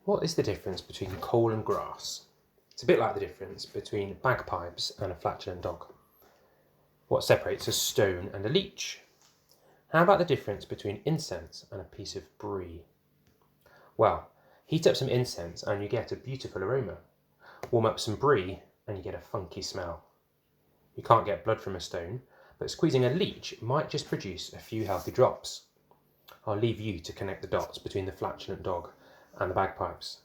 What is the difference between coal and grass? It's a bit like the difference between bagpipes and a flatulent dog. What separates a stone and a leech? How about the difference between incense and a piece of brie? Well, heat up some incense and you get a beautiful aroma. Warm up some brie and you get a funky smell. You can't get blood from a stone, but squeezing a leech might just produce a few healthy drops. I'll leave you to connect the dots between the flatulent dog and the bagpipes.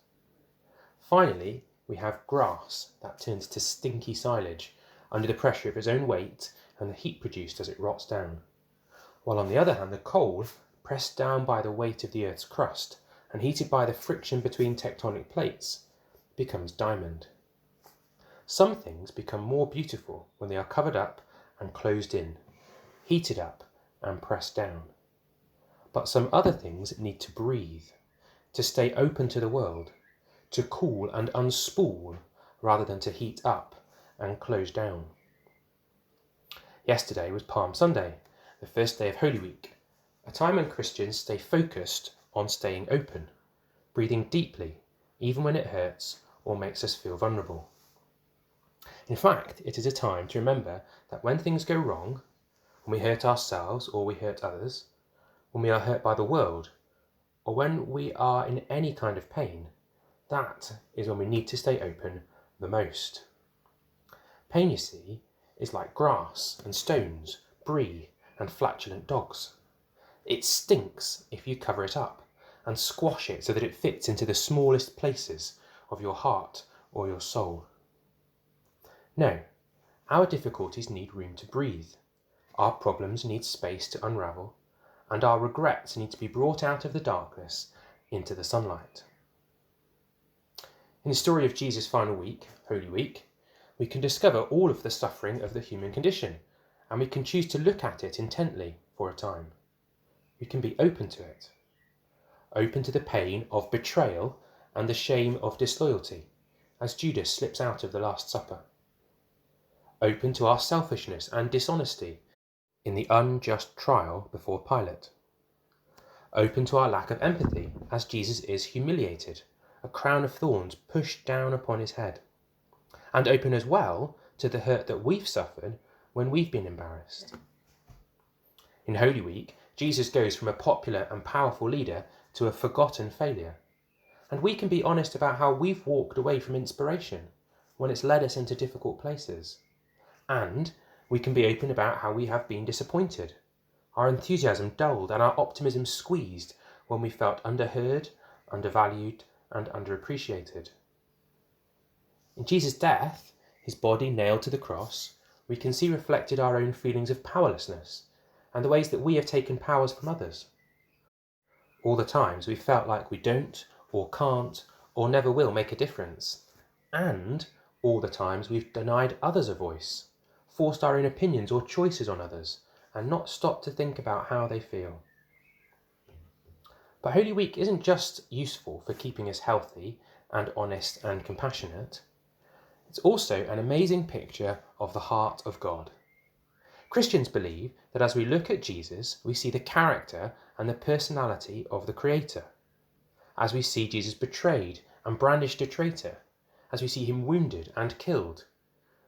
Finally, we have grass that turns to stinky silage under the pressure of its own weight and the heat produced as it rots down. While on the other hand, the coal, pressed down by the weight of the Earth's crust and heated by the friction between tectonic plates, becomes diamond. Some things become more beautiful when they are covered up and closed in, heated up and pressed down. But some other things need to breathe, to stay open to the world, to cool and unspool rather than to heat up and close down. Yesterday was Palm Sunday, the first day of Holy Week, a time when Christians stay focused on staying open, breathing deeply, even when it hurts or makes us feel vulnerable. In fact, it is a time to remember that when things go wrong, when we hurt ourselves or we hurt others, when we are hurt by the world, or when we are in any kind of pain, that is when we need to stay open the most. Pain, you see, is like grass and stones, brie and flatulent dogs. It stinks if you cover it up and squash it so that it fits into the smallest places of your heart or your soul. No, our difficulties need room to breathe, our problems need space to unravel, and our regrets need to be brought out of the darkness into the sunlight. In the story of Jesus' final week, Holy Week, we can discover all of the suffering of the human condition, and we can choose to look at it intently for a time. We can be open to it, open to the pain of betrayal and the shame of disloyalty, as Judas slips out of the Last Supper. Open to our selfishness and dishonesty in the unjust trial before Pilate. Open to our lack of empathy as Jesus is humiliated, a crown of thorns pushed down upon his head. And open as well to the hurt that we've suffered when we've been embarrassed. In Holy Week, Jesus goes from a popular and powerful leader to a forgotten failure. And we can be honest about how we've walked away from inspiration when it's led us into difficult places. And we can be open about how we have been disappointed, our enthusiasm dulled and our optimism squeezed when we felt underheard, undervalued, and underappreciated. In Jesus' death, his body nailed to the cross, we can see reflected our own feelings of powerlessness and the ways that we have taken powers from others. All the times we felt like we don't or can't or never will make a difference, and all the times we've denied others a voice, forced our own opinions or choices on others, and not stopped to think about how they feel. But Holy Week isn't just useful for keeping us healthy and honest and compassionate. It's also an amazing picture of the heart of God. Christians believe that as we look at Jesus, we see the character and the personality of the Creator. As we see Jesus betrayed and brandished a traitor, as we see him wounded and killed,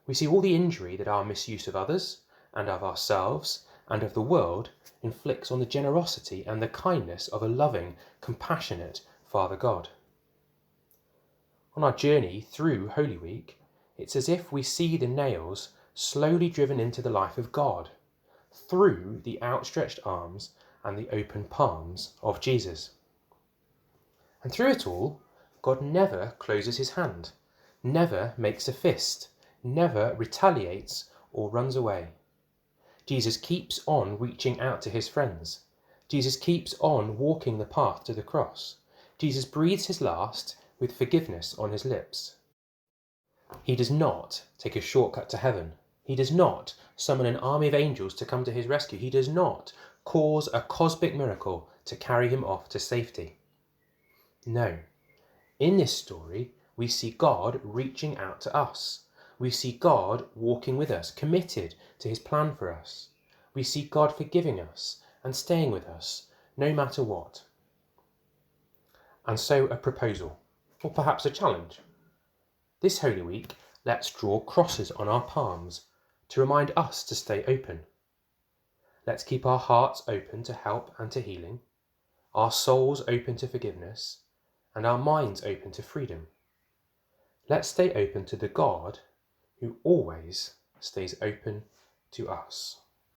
we see all the injury that our misuse of others and of ourselves and of the world inflicts on the generosity and the kindness of a loving, compassionate Father God. On our journey through Holy Week, it's as if we see the nails slowly driven into the life of God through the outstretched arms and the open palms of Jesus. And through it all, God never closes his hand, never makes a fist, never retaliates or runs away. Jesus keeps on reaching out to his friends. Jesus keeps on walking the path to the cross. Jesus breathes his last with forgiveness on his lips. He does not take a shortcut to heaven. He does not summon an army of angels to come to his rescue. He does not cause a cosmic miracle to carry him off to safety. No. In this story, we see God reaching out to us. We see God walking with us, committed to his plan for us. We see God forgiving us and staying with us, no matter what. And so a proposal. or perhaps a challenge. This Holy Week, let's draw crosses on our palms to remind us to stay open. Let's keep our hearts open to help and to healing, our souls open to forgiveness, and our minds open to freedom. Let's stay open to the God who always stays open to us.